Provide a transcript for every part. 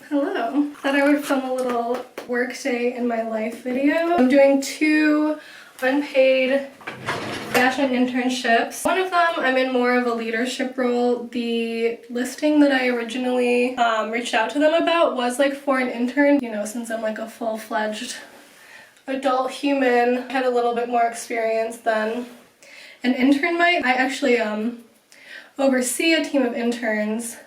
Hello. Thought I would film a little workday in my life video. I'm doing 2 unpaid fashion internships. One of them I'm in more of a leadership role. The listing that I originally reached out to them about was like for an intern. You know, since I'm like a full-fledged adult human, I had a little bit more experience than an intern might. I actually oversee a team of interns,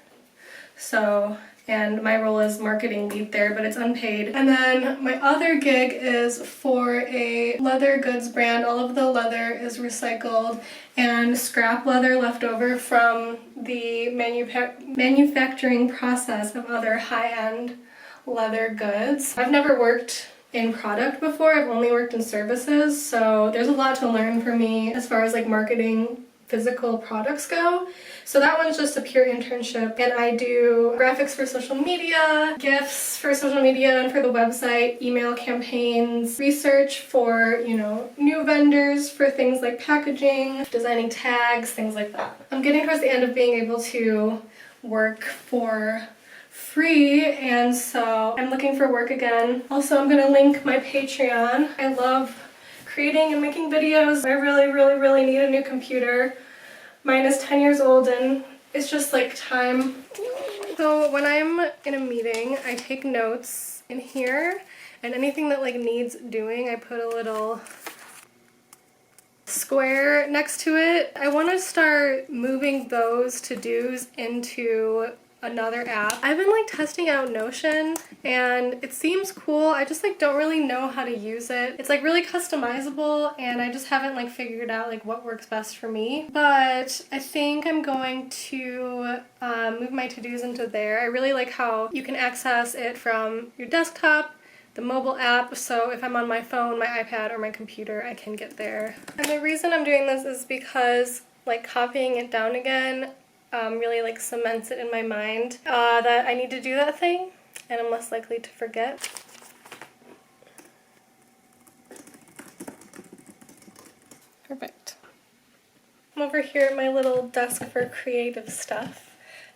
and my role is marketing lead there, but it's unpaid. And then my other gig is for a leather goods brand. All of the leather is recycled and scrap leather left over from the manufacturing process of other high-end leather goods. I've never worked in product before, I've only worked in services, so there's a lot to learn for me as far as like marketing physical products go. So that one's just a pure internship, and I do graphics for social media, GIFs for social media and for the website, email campaigns, research for, you know, new vendors for things like packaging, designing tags, things like that. I'm getting towards the end of being able to work for free, and so I'm looking for work again. Also, I'm gonna link my Patreon. I love creating and making videos. I really need a new computer. Mine is 10 years old and it's just like time. So when I'm in a meeting, I take notes in here, and anything that like needs doing, I put a little square next to it. I want to start moving those to-dos into another app. I've been like testing out Notion and it seems cool. I just like don't really know how to use it. It's like really customizable and I just haven't like figured out like what works best for me. But I think I'm going to move my to-dos into there. I really like how you can access it from your desktop, the mobile app, so if I'm on my phone, my iPad, or my computer, I can get there. And the reason I'm doing this is because like copying it down again really like cements it in my mind that I need to do that thing, and I'm less likely to forget. Perfect. I'm over here at my little desk for creative stuff,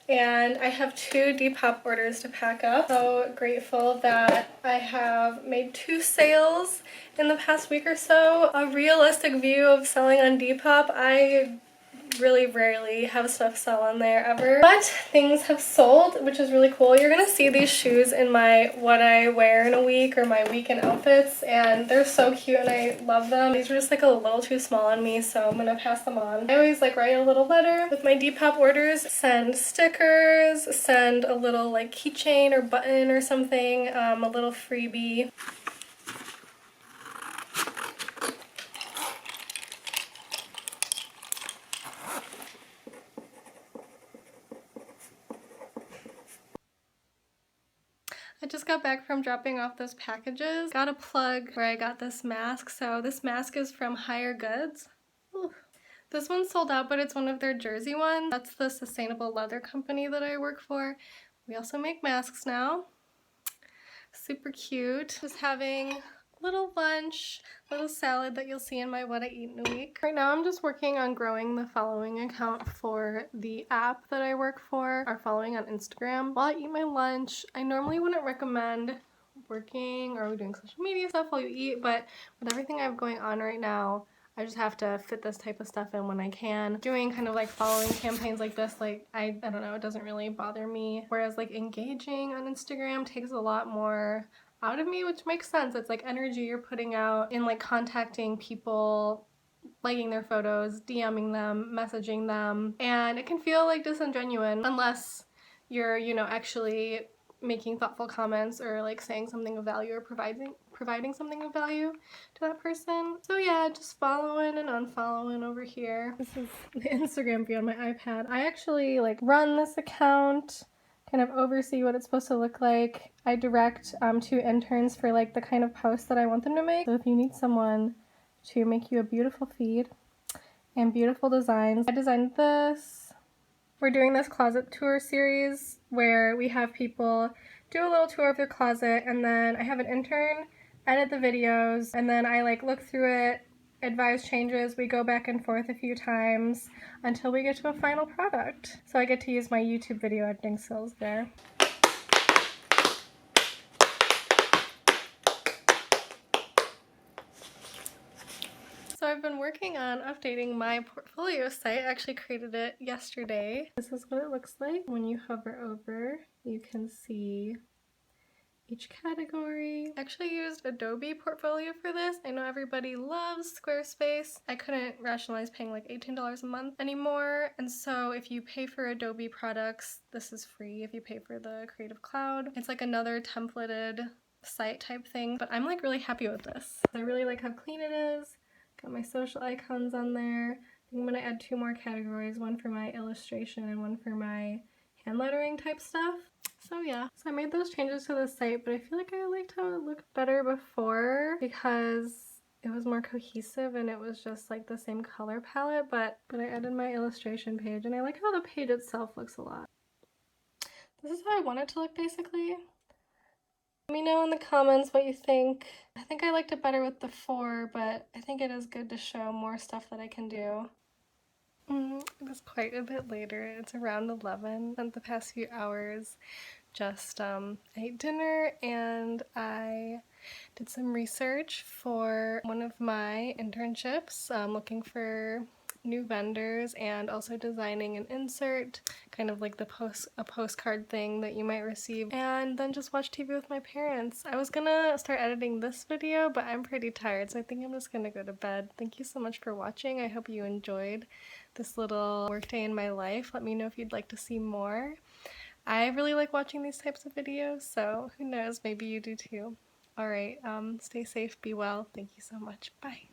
and I have 2 Depop orders to pack up. So grateful that I have made 2 sales in the past week or so. A realistic view of selling on Depop, I really rarely have stuff sell on there ever, but things have sold, which is really cool. You're gonna see these shoes in my what I wear in a week or my weekend outfits, and they're so cute and I love them. These are just like a little too small on me, so I'm gonna pass them on. I always like write a little letter with my Depop orders, send stickers, send a little like keychain or button or something, a little freebie. I just got back from dropping off those packages. Got a plug where I got this mask. So this mask is from Higher Goods. Ooh. This one's sold out, but it's one of their Jersey ones. That's the sustainable leather company that I work for. We also make masks now. Super cute. Just having little lunch, little salad that you'll see in my what I eat in a week. Right now I'm just working on growing the following account for the app that I work for, our following on Instagram. While I eat my lunch, I normally wouldn't recommend working or doing social media stuff while you eat, but with everything I have going on right now, I just have to fit this type of stuff in when I can. Doing kind of like following campaigns like this, like I don't know, it doesn't really bother me. Whereas like engaging on Instagram takes a lot more out of me, which makes sense. It's like energy you're putting out in like contacting people, liking their photos, DMing them, messaging them, and it can feel like disingenuous unless you're, you know, actually making thoughtful comments or like saying something of value or providing something of value to that person. So yeah, just following and unfollowing over here. This is the Instagram view on my iPad. I actually like run this account, kind of oversee what it's supposed to look like. I direct 2 interns for like the kind of posts that I want them to make. So if you need someone to make you a beautiful feed and beautiful designs, I designed this. We're doing this closet tour series where we have people do a little tour of their closet, and then I have an intern edit the videos, and then I like look through it, advise changes, we go back and forth a few times until we get to a final product. So I get to use my YouTube video editing skills there. I've been working on updating my portfolio site. I actually created it yesterday. This is what it looks like. When you hover over, you can see each category. I actually used Adobe Portfolio for this. I know everybody loves Squarespace. I couldn't rationalize paying like $18 a month anymore, and so if you pay for Adobe products, this is free. If you pay for the Creative Cloud, it's like another templated site type thing, but I'm like really happy with this. I really like how clean it is. Got my social icons on there. I think I'm gonna add 2 more categories, one for my illustration and one for my hand lettering type stuff. So yeah, so I made those changes to the site, but I feel like I liked how it looked better before because it was more cohesive and it was just like the same color palette, but I added my illustration page and I like how the page itself looks a lot. This is how I want it to look basically. Let me know in the comments what you think. I think I liked it better with the 4, but I think it is good to show more stuff that I can do. It is quite a bit later. It's around 11. Spent the past few hours just ate dinner and I did some research for one of my internships, looking for new vendors and also designing an insert, kind of like a postcard thing that you might receive, and then just watch TV with my parents. I was gonna start editing this video, but I'm pretty tired, so I think I'm just gonna go to bed. Thank you so much for watching. I hope you enjoyed this little workday in my life. Let me know if you'd like to see more. I really like watching these types of videos, so who knows, maybe you do too. Alright, stay safe, be well. Thank you so much. Bye.